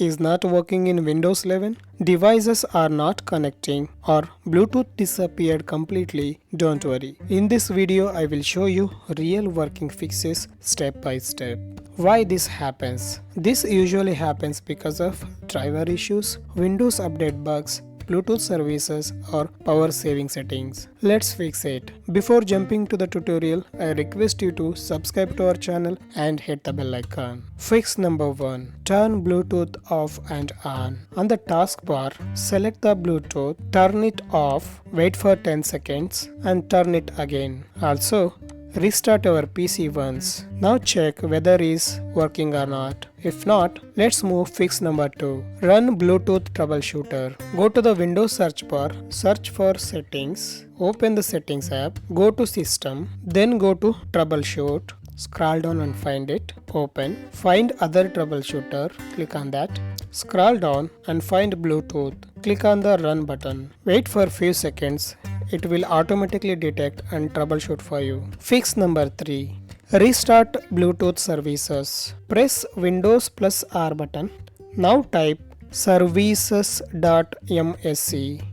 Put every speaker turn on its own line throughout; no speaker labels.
is not working in Windows 11, devices are not connecting, or Bluetooth disappeared completely, don't worry. In this video, I will show you real working fixes step by step. Why this happens? This usually happens because of driver issues, Windows update bugs, Bluetooth services or power saving settings. Let's fix it. Before jumping to the tutorial, I request you to subscribe to our channel and hit the bell icon. Fix number 1. Turn Bluetooth off and on. On the taskbar, select the Bluetooth, turn it off, wait for 10 seconds and turn it again. Also, restart our PC once. Now check whether it is working or not. If not, let's move fix number 2. Run Bluetooth troubleshooter. Go to the Windows search bar, search for settings, open the settings app, go to system, then go to troubleshoot. Scroll down and find it, open, find other troubleshooter, click on that, scroll down and find Bluetooth, click on the run button, wait for few seconds, it will automatically detect and troubleshoot for you. Fix number 3. Restart Bluetooth services. Press Windows plus R button. Now type services.msc.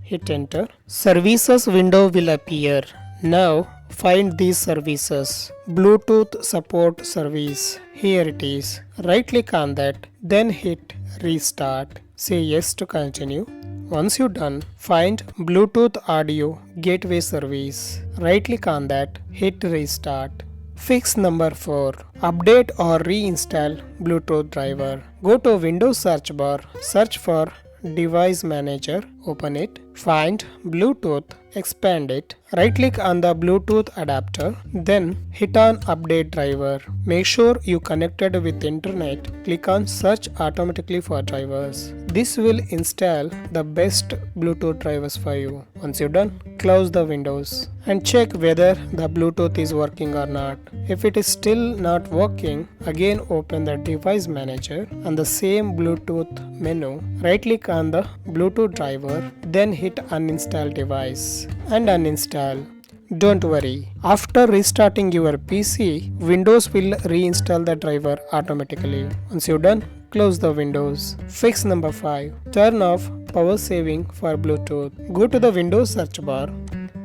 Hit enter. Services window will appear. Now find these services. Bluetooth support service. Here it is. Right click on that. Then hit restart. Say yes to continue. Once you're done, find Bluetooth audio gateway service. Right click on that. Hit restart. Fix number 4. Update or reinstall Bluetooth driver. Go to Windows search bar, search for Device Manager, open it, find Bluetooth, expand it, right click on the Bluetooth adapter, then hit on Update driver. Make sure you connected with internet, click on Search automatically for drivers. This will install the best Bluetooth drivers for you. Once you're done, close the windows and check whether the Bluetooth is working or not. If it is still not working, again open the Device Manager and the same Bluetooth menu, right click on the Bluetooth driver, then hit uninstall device and uninstall. Don't worry, after restarting your PC, Windows will reinstall the driver automatically. Once you're done, close the windows. Fix number 5. Turn off power saving for Bluetooth. Go to the Windows search bar,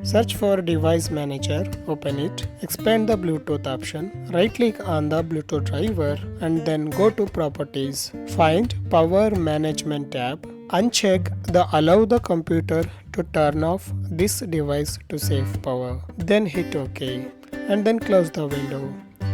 search for Device Manager, open it, expand the Bluetooth option, right click on the Bluetooth driver and then go to Properties. Find Power Management tab. Uncheck the Allow the computer to turn off this device to save power. Then hit OK and then close the window.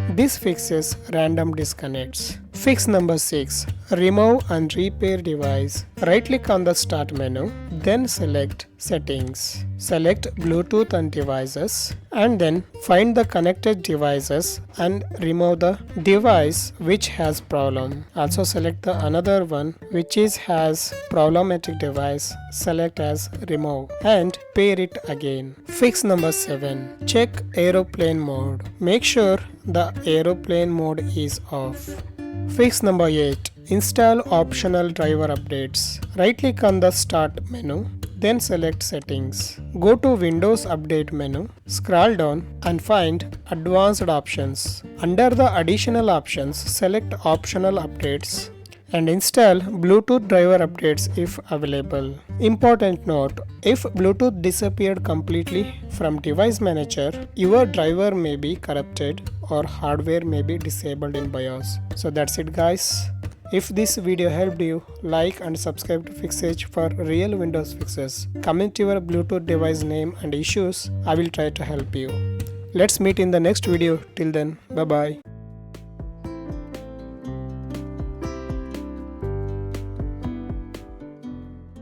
This fixes random disconnects. Fix number 6. Remove and repair device. Right click on the Start menu, then select Settings. Select Bluetooth and devices and then find the connected devices and remove the device which has problem. Also select the another one which has problematic device. Select as remove and pair it again. Fix number 7. Check aeroplane mode. Make sure the aeroplane mode is off. Fix number 8. Install optional driver updates. Right click on the Start menu, then select Settings. Go to Windows Update menu, scroll down and find Advanced Options. Under the Additional Options, select Optional Updates and install Bluetooth driver updates if available. Important note, if Bluetooth disappeared completely from Device Manager, your driver may be corrupted or hardware may be disabled in BIOS. So that's it guys. If this video helped you, like and subscribe to Fixage for real Windows fixes. Comment your Bluetooth device name and issues. I will try to help you. Let's meet in the next video. Till then, bye bye.